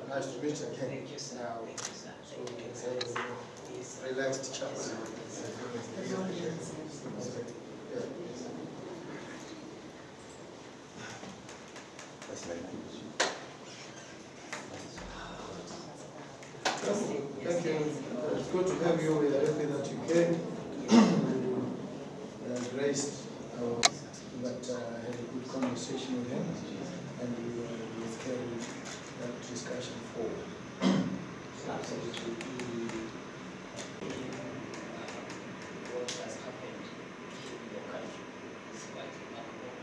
Nice to meet you again. Thank you, sir. Now, Thank you, sir. so Thank you, it's a relaxed chat. Thank you. It's good to have you. We are happy that you came. Graced that had a good conversation with him, and we carried that discussion forward. Absolutely. What has happened in your country is quite remarkable.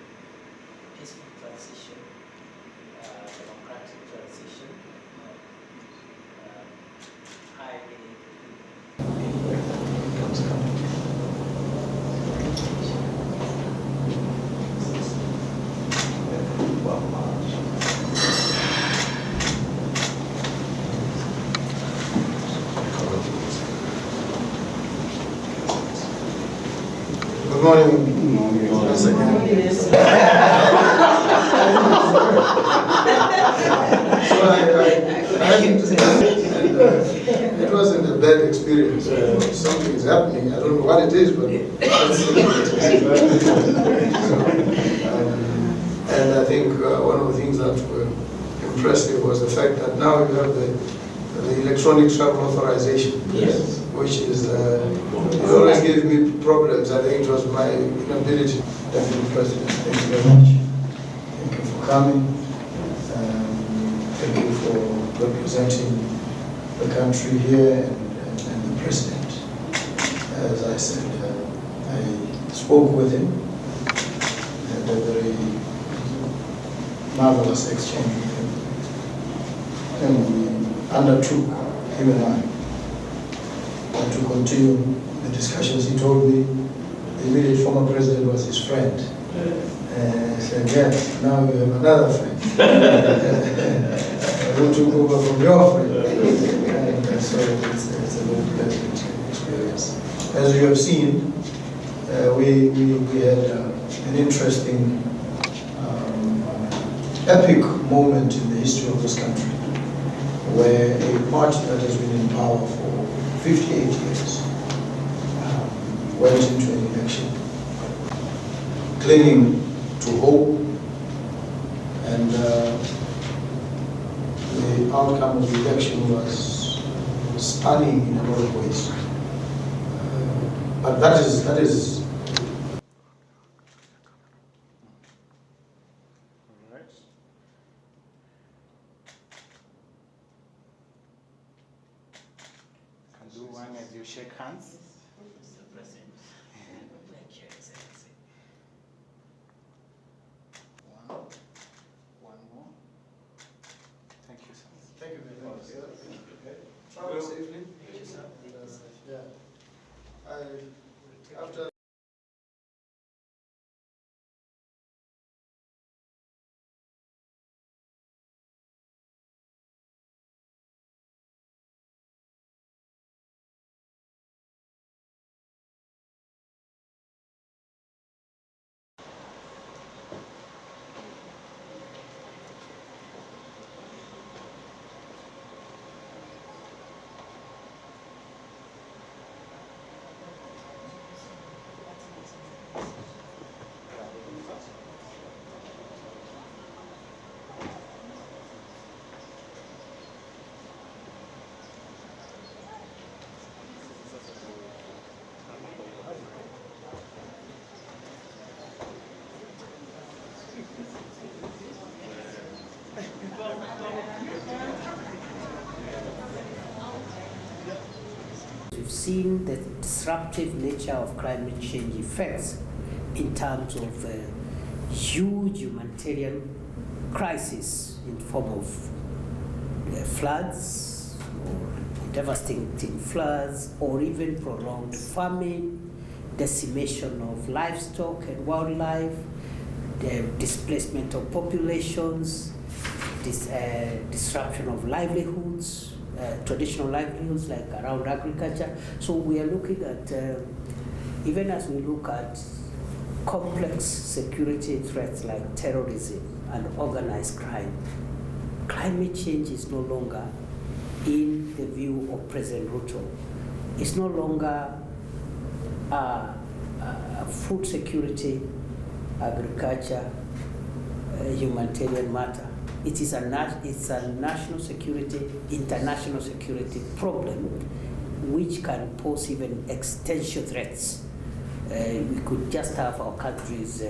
Peaceful transition, democratic transition, highly. Good morning. Once again. So it wasn't a bad experience. Something is happening. I don't know what it is, but and I think one of the things that were impressive was the fact that now you have the electronic travel authorization. Yes. Which is, it always gave me problems. I think it was my inability. Deputy President, thank you very much. Thank you for coming. Thank you for representing the country here and the President. As I said, I spoke with him, had a very marvelous exchange with him. And we undertook, him and I, to continue the discussions. He told me the immediate former president was his friend. I said, yes, now you have another friend. Who took over from your friend. And so it's a very pleasant experience. As you have seen, we had an interesting, epic moment in the history of this country, where a party that has been in power for 58 years went into an election clinging to hope, and the outcome of the election was stunning in a lot of ways. But that is Do one as you shake hands. Mr. President. Thank you, Excellency. One more. Thank you, sir. Thank you very much, sir. Travel safely. Thank you, sir. Thank you, sir. Yeah. After we've seen the disruptive nature of climate change effects in terms of huge humanitarian crisis in form of floods, or devastating floods, or even prolonged famine, decimation of livestock and wildlife, the displacement of populations, disruption of livelihoods, traditional livelihoods like around agriculture. So we are looking at, even as we look at complex security threats like terrorism and organized crime, climate change is no longer in the view of President Ruto. It's no longer food security, agriculture, humanitarian matter. It is it's a national security, international security problem which can pose even existential threats. We could just have our countries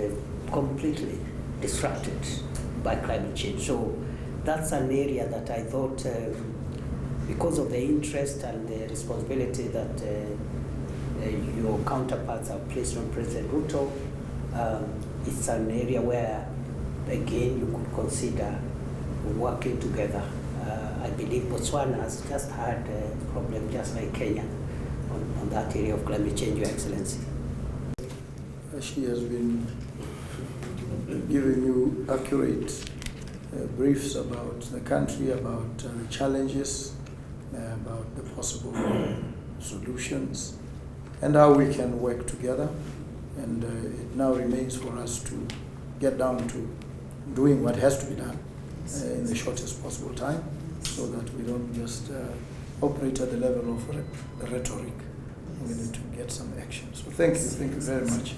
completely disrupted by climate change. So that's an area that I thought, because of the interest and the responsibility that your counterparts have placed on President Ruto, it's an area where, again, you could consider working together. I believe Botswana has just had a problem, just like Kenya, on that area of climate change, Your Excellency. She has been giving you accurate briefs about the country, about the challenges, about the possible solutions, and how we can work together. And it now remains for us to get down to doing what has to be done in the shortest possible time, so that we don't just operate at the level of rhetoric. We need to get some action. So thank you very much.